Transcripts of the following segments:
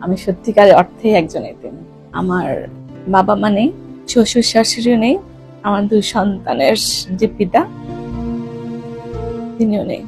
আমি সত্যিকারের অর্থে একজন এতিম। আমার বাবা মা নেই, শ্বশুর শাশুড়িও নেই, আমার 2 সন্তানের যে পিতা তিনিও নেই।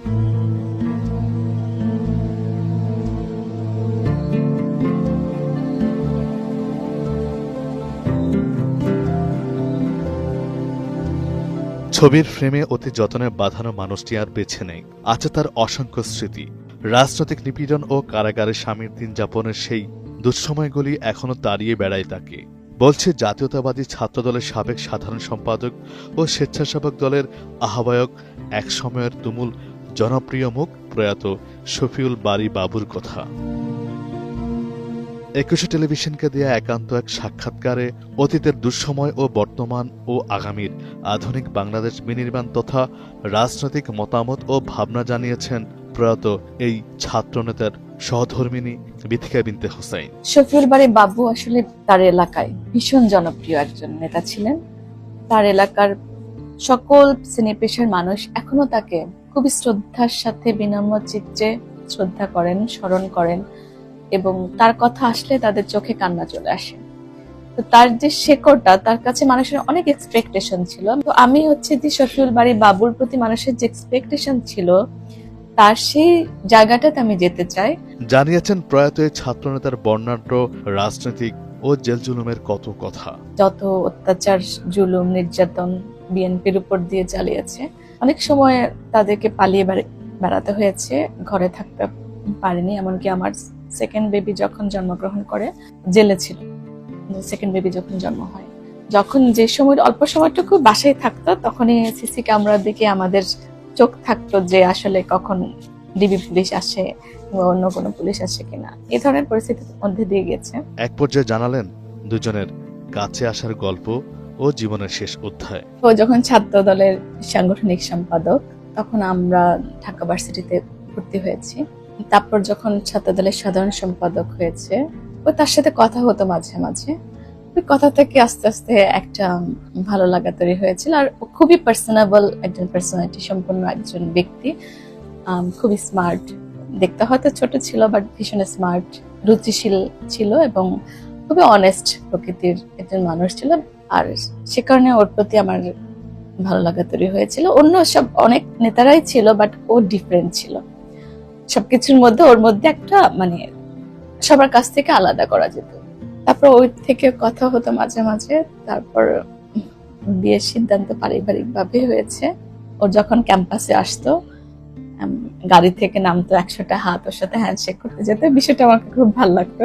ছবির ফ্রেমে অতি যত্নে বাঁধানো মানুষটি আর বেছে নেই, আছে তার অসংখ্য স্মৃতি। রাজনৈতিক নিপীড়ন ও কারাগারে স্বামীর দিন যাপনের সেই দুঃসময়গুলি এখনো দাঁড়িয়ে বেড়ায় তাকে। বলছে জাতীয়তাবাদী ছাত্রদলের সাবেক সাধারণ সম্পাদক ও স্বেচ্ছাসেবক দলের আহ্বায়ক, এক সময়ের তুমুল জনপ্রিয় মুখ প্রয়াত শফিউল বারী বাবুর কথা। একুশে টেলিভিশনকে দেয়া একান্ত এক সাক্ষাৎকারে অতীতের দুঃসময় ও বর্তমান ও আগামীর আধুনিক বাংলাদেশ বিনির্মাণ তথা রাজনৈতিক মতামত ও ভাবনা জানিয়েছেন প্রয়াত এই ছাত্রনেতার সহধর্মিণী বিথিকা বিনতে হোসাইন। শফিউল বারী বাবু আসলে তার এলাকায় ভীষণ জনপ্রিয় একজন নেতা ছিলেন। তার এলাকার সকল শ্রেণী পেশার মানুষ এখনো তাকে খুবই শ্রদ্ধার সাথে বিনম্র চিত্তে শ্রদ্ধা করেন, স্মরণ করেন এবং তার কথা আসলে তাদের চোখে কান্না চলে আসে। তো তার যে শেকড়টা, তার কাছে মানুষের অনেক এক্সপেকটেশন ছিল। তো আমি যে শফিউল বারী বাবুর প্রতি মানুষের যে এক্সপেকটেশন ছিল, তার সেই জায়গাটাতে আমি যেতে চাই। জানিয়েছেন প্রয়াত এই ছাত্রনেতার বর্ণাঢ্য রাজনৈতিক ও জেল জুলুমের কত কথা। যত অত্যাচার, জুলুম, নির্যাতন বিএনপির উপর দিয়ে চালিয়েছে। অনেক সময় তাদেরকে পালিয়ে বেড়াতে হয়েছে, ঘরে থাকতে পারেনি। এমনকি আমার সেকেন্ড বেবি যখন জন্মগ্রহণ করে জেলে ছিল। সেকেন্ড বেবি যখন জন্ম হয়, যখন যে সময় অল্প সময়টুকু বাসায় থাকতো, তখনই সিসি ক্যামেরার দিকে আমাদের চোখ থাকতো যে আসলে কখন ডিবি পুলিশ আসে বা অন্য কোনো পুলিশ আসে কিনা। এই ধরনের পরিস্থিতির মধ্যে দিয়ে গেছে। এক পর্যায়ে জানালেন দুজনের কাছে আসার গল্প ও জীবনের শেষ অধ্যায়। ও যখন ছাত্র দলের সাংগঠনিক সম্পাদক, তখন আমরা ঢাকা ভার্সিটিতে ভর্তি হয়েছি। তারপর যখন ছাত্র দলের সাধারণ সম্পাদক হয়েছে, ও তার সাথে কথা হতো মাঝে মাঝে। ওই কথা থেকে আস্তে আস্তে একটা ভালো লাগা তৈরি হয়েছিল। আর ও খুবই পার্সোনেবল একজন পার্সোনালিটি সম্পন্ন একজন ব্যক্তি, খুবই স্মার্ট। দেখতে হয়তো ছোট ছিল, বাট ভীষণ স্মার্ট, রুচিশীল ছিল এবং খুবই অনেস্ট প্রকৃতির একজন মানুষ ছিল। আর সে কারণে ওর প্রতি আমার ভালো লাগা তৈরি হয়েছিল। অন্য সব অনেক নেতারাই ছিল, বাট ও ডিফারেন্ট ছিল সবকিছুর মধ্যে। ওর মধ্যে একটা সবার কাছ থেকে আলাদা করা যেত। তারপর ওই থেকে কথা হতো মাঝে মাঝে। তারপর বিয়ের সিদ্ধান্ত পারিবারিক ভাবে হয়েছে। ওর যখন ক্যাম্পাসে আসতো, গাড়ি থেকে নামতো, 100টা হাত ওর সাথে হ্যান্ডশেক করতে যেত। বিষয়টা আমাকে খুব ভালো লাগতো।